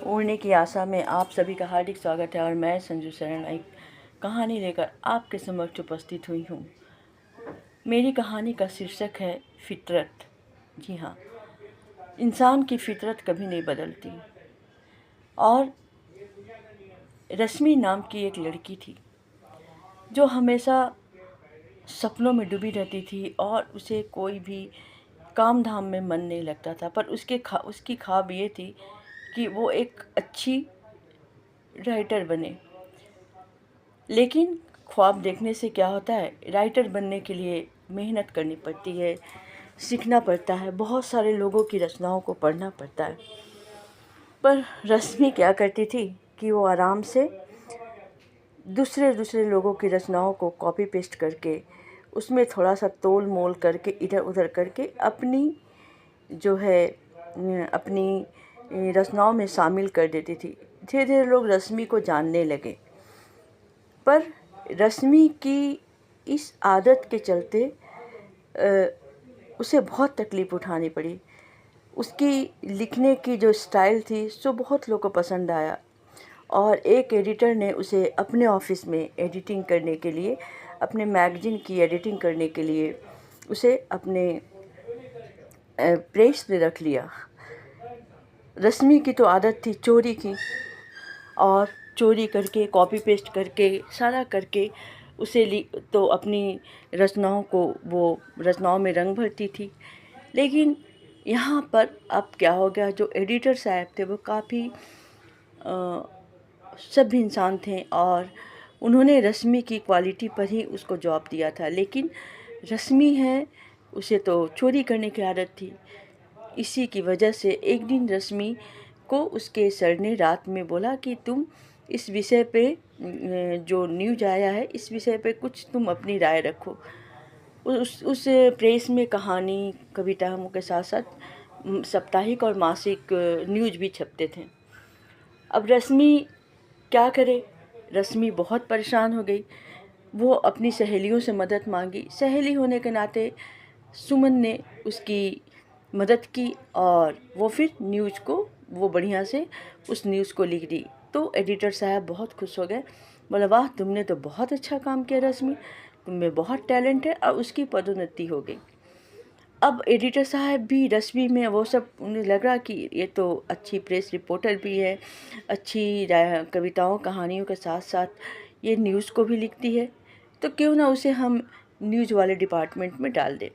उड़ने की आशा में आप सभी का हार्दिक स्वागत है और मैं संजू शरण एक कहानी लेकर आपके समक्ष उपस्थित हुई हूँ। मेरी कहानी का शीर्षक है फितरत। जी हाँ, इंसान की फितरत कभी नहीं बदलती। और रश्मि नाम की एक लड़की थी जो हमेशा सपनों में डूबी रहती थी और उसे कोई भी काम धाम में मन नहीं लगता था। पर उसकी ख्वाब ये थी कि वो एक अच्छी राइटर बने। लेकिन ख्वाब देखने से क्या होता है, राइटर बनने के लिए मेहनत करनी पड़ती है, सीखना पड़ता है, बहुत सारे लोगों की रचनाओं को पढ़ना पड़ता है। पर रश्मि क्या करती थी कि वो आराम से दूसरे लोगों की रचनाओं को कॉपी पेस्ट करके उसमें थोड़ा सा तोल मोल करके इधर उधर करके अपनी जो है अपनी रचनाओं में शामिल कर देती थी। धीरे धीरे लोग रश्मि को जानने लगे। पर रश्मि की इस आदत के चलते उसे बहुत तकलीफ़ उठानी पड़ी। उसकी लिखने की जो स्टाइल थी सो बहुत लोगों को पसंद आया और एक एडिटर ने उसे अपने ऑफिस में एडिटिंग करने के लिए, अपने मैगज़ीन की एडिटिंग करने के लिए उसे अपने प्रेस में रख लिया। रश्मि की तो आदत थी चोरी की, और चोरी करके कॉपी पेस्ट करके सारा करके उसे तो अपनी रचनाओं को वो रचनाओं में रंग भरती थी। लेकिन यहाँ पर अब क्या हो गया, जो एडिटर साहब थे वो काफ़ी सभ्य इंसान थे और उन्होंने रश्मि की क्वालिटी पर ही उसको जॉब दिया था। लेकिन रश्मि है, उसे तो चोरी करने की आदत थी। इसी की वजह से एक दिन रश्मि को उसके सर ने रात में बोला कि तुम इस विषय पे जो न्यूज आया है इस विषय पे कुछ तुम अपनी राय रखो। उस प्रेस में कहानी कविताओं के साथ साथ साप्ताहिक और मासिक न्यूज भी छपते थे। अब रश्मि क्या करे, रश्मि बहुत परेशान हो गई। वो अपनी सहेलियों से मदद मांगी। सहेली होने के नाते सुमन ने उसकी मदद की और वो फिर न्यूज़ को वो बढ़िया से उस न्यूज़ को लिख दी। तो एडिटर साहब बहुत खुश हो गए। बोला, वाह, तुमने तो बहुत अच्छा काम किया रश्मि, तुम में बहुत टैलेंट है। और उसकी पदोन्नति हो गई। अब एडिटर साहब भी रश्मि में वो सब, उन्हें लग रहा कि ये तो अच्छी प्रेस रिपोर्टर भी है, अच्छी कविताओं कहानियों के साथ साथ ये न्यूज़ को भी लिखती है, तो क्यों ना उसे हम न्यूज़ वाले डिपार्टमेंट में डाल दें।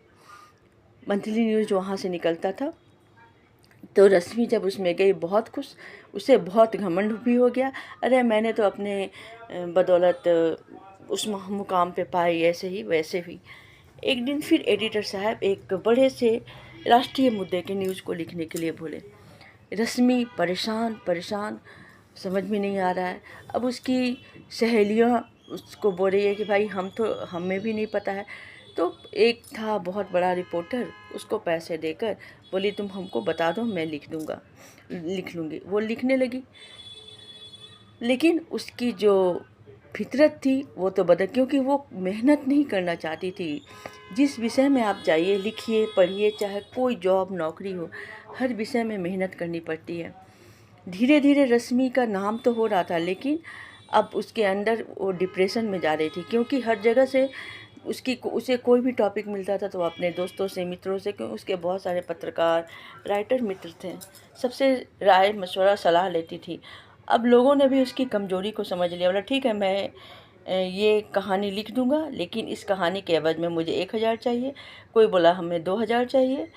मंथली न्यूज़ वहाँ से निकलता था। तो रश्मि जब उसमें गई बहुत खुश, उसे बहुत घमंड भी हो गया। अरे मैंने तो अपने बदौलत उस मुकाम पे पाई, ऐसे ही वैसे भी। एक दिन फिर एडिटर साहब एक बड़े से राष्ट्रीय मुद्दे के न्यूज़ को लिखने के लिए बोले। रश्मि परेशान परेशान, समझ में नहीं आ रहा है। अब उसकी सहेलियाँ उसको बोल रही है कि भाई हमें भी नहीं पता है। तो एक था बहुत बड़ा रिपोर्टर, उसको पैसे देकर बोली तुम हमको बता दो, मैं लिख लूँगी। वो लिखने लगी। लेकिन उसकी जो फितरत थी वो तो बदल, क्योंकि वो मेहनत नहीं करना चाहती थी। जिस विषय में आप जाइए, लिखिए, पढ़िए, चाहे कोई जॉब नौकरी हो, हर विषय में मेहनत करनी पड़ती है। धीरे धीरे रश्मि का नाम तो हो रहा था, लेकिन अब उसके अंदर वो डिप्रेशन में जा रही थी, क्योंकि हर जगह से उसे कोई भी टॉपिक मिलता था तो अपने दोस्तों से, मित्रों से, क्योंकि उसके बहुत सारे पत्रकार राइटर मित्र थे, सबसे राय मशवरा सलाह लेती थी। अब लोगों ने भी उसकी कमज़ोरी को समझ लिया। बोला ठीक है, मैं ये कहानी लिख दूंगा, लेकिन इस कहानी के एवज में मुझे 1,000 चाहिए। कोई बोला हमें 2,000 चाहिए।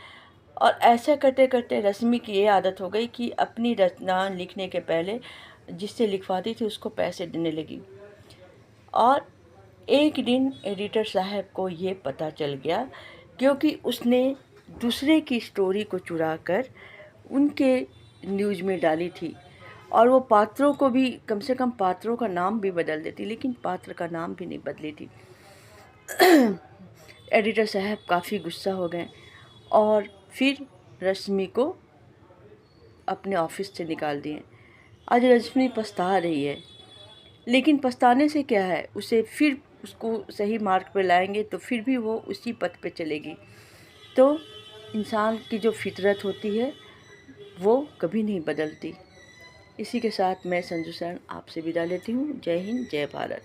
और ऐसा करते करते रश्मि की ये आदत हो गई कि अपनी रचना लिखने के पहले जिससे लिखवाती थी उसको पैसे देने लगी। और एक दिन एडिटर साहब को ये पता चल गया, क्योंकि उसने दूसरे की स्टोरी को चुराकर उनके न्यूज़ में डाली थी। और वो पात्रों को भी, कम से कम पात्रों का नाम भी बदल देती, लेकिन पात्र का नाम भी नहीं बदली थी। एडिटर साहब काफ़ी गुस्सा हो गए और फिर रश्मि को अपने ऑफिस से निकाल दिए। आज रश्मि पछता रही है, लेकिन पछताने से क्या है, उसे फिर उसको सही मार्ग पर लाएंगे तो फिर भी वो उसी पथ पे चलेगी। तो इंसान की जो फितरत होती है वो कभी नहीं बदलती। इसी के साथ मैं संजू शरण आपसे विदा लेती हूँ। जय हिंद, जय भारत।